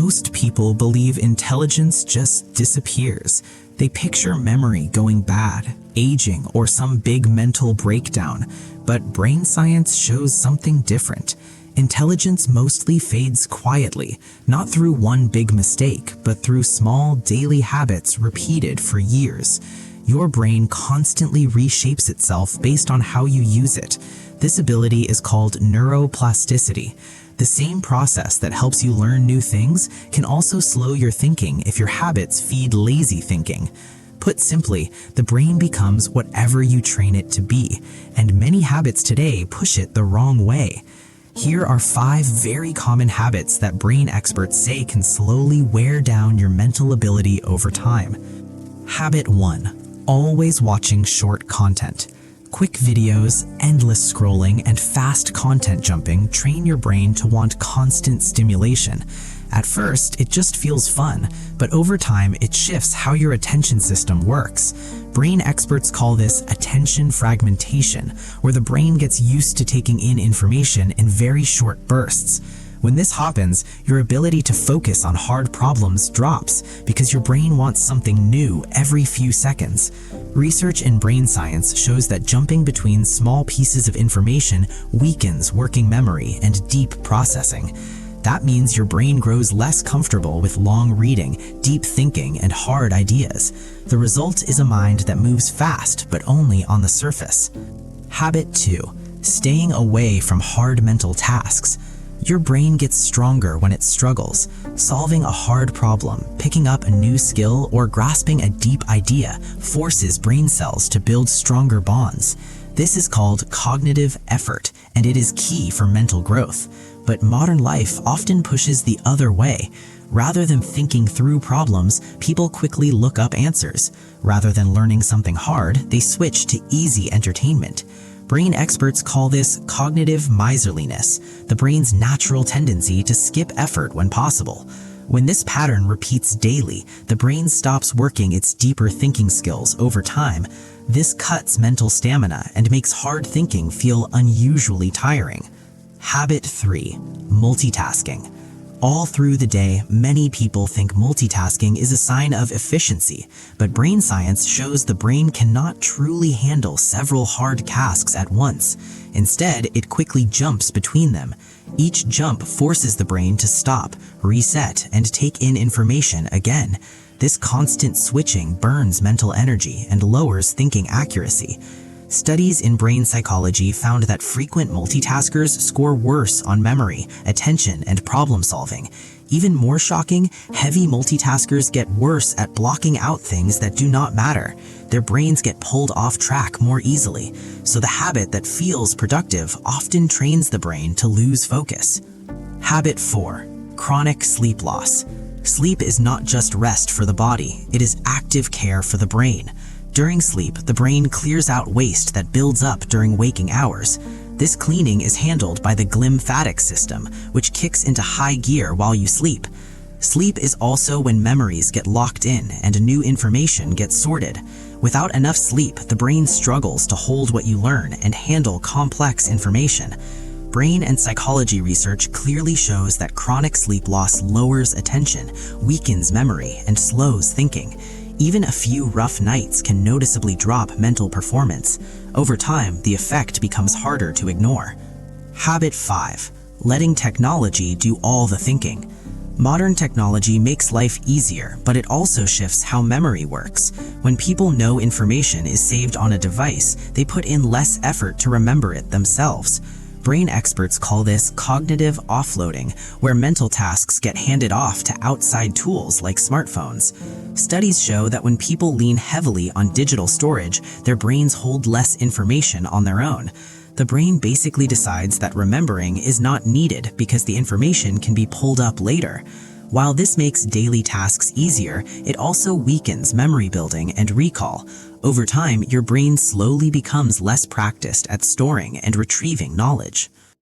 Most people believe intelligence just disappears. They picture memory going bad, aging, or some big mental breakdown. But brain science shows something different. Intelligence mostly fades quietly, not through one big mistake, but through small daily habits repeated for years. Your brain constantly reshapes itself based on how you use it. This ability is called neuroplasticity. The same process that helps you learn new things can also slow your thinking if your habits feed lazy thinking. Put simply, the brain becomes whatever you train it to be, and many habits today push it the wrong way. Here are 5 very common habits that brain experts say can slowly wear down your mental ability over time. Habit 1. Always watching short content. Quick videos, endless scrolling, and fast content jumping train your brain to want constant stimulation. At first, it just feels fun, but over time, it shifts how your attention system works. Brain experts call this attention fragmentation, where the brain gets used to taking in information in very short bursts. When this happens, your ability to focus on hard problems drops because your brain wants something new every few seconds. Research in brain science shows that jumping between small pieces of information weakens working memory and deep processing. That means your brain grows less comfortable with long reading, deep thinking, and hard ideas. The result is a mind that moves fast, but only on the surface. Habit 2. Staying away from hard mental tasks. Your brain gets stronger when it struggles. Solving a hard problem, picking up a new skill, or grasping a deep idea forces brain cells to build stronger bonds. This is called cognitive effort, and it is key for mental growth. But modern life often pushes the other way. Rather than thinking through problems, people quickly look up answers. Rather than learning something hard, they switch to easy entertainment. Brain experts call this cognitive miserliness, the brain's natural tendency to skip effort when possible. When this pattern repeats daily, the brain stops working its deeper thinking skills over time. This cuts mental stamina and makes hard thinking feel unusually tiring. Habit 3. Multitasking. All through the day, many people think multitasking is a sign of efficiency, but brain science shows the brain cannot truly handle several hard tasks at once. Instead, it quickly jumps between them. Each jump forces the brain to stop, reset, and take in information again. This constant switching burns mental energy and lowers thinking accuracy. Studies in brain psychology found that frequent multitaskers score worse on memory, attention, and problem solving. Even more shocking, heavy multitaskers get worse at blocking out things that do not matter. Their brains get pulled off track more easily, so the habit that feels productive often trains the brain to lose focus. Habit 4. Chronic sleep loss. Sleep is not just rest for the body, it is active care for the brain. During sleep, the brain clears out waste that builds up during waking hours. This cleaning is handled by the glymphatic system, which kicks into high gear while you sleep. Sleep is also when memories get locked in and new information gets sorted. Without enough sleep, the brain struggles to hold what you learn and handle complex information. Brain and psychology research clearly shows that chronic sleep loss lowers attention, weakens memory, and slows thinking. Even a few rough nights can noticeably drop mental performance. Over time, the effect becomes harder to ignore. Habit 5. Letting technology do all the thinking. Modern technology makes life easier, but it also shifts how memory works. When people know information is saved on a device, they put in less effort to remember it themselves. Brain experts call this cognitive offloading, where mental tasks get handed off to outside tools like smartphones. Studies show that when people lean heavily on digital storage, their brains hold less information on their own. The brain basically decides that remembering is not needed because the information can be pulled up later. While this makes daily tasks easier, it also weakens memory building and recall. Over time, your brain slowly becomes less practiced at storing and retrieving knowledge.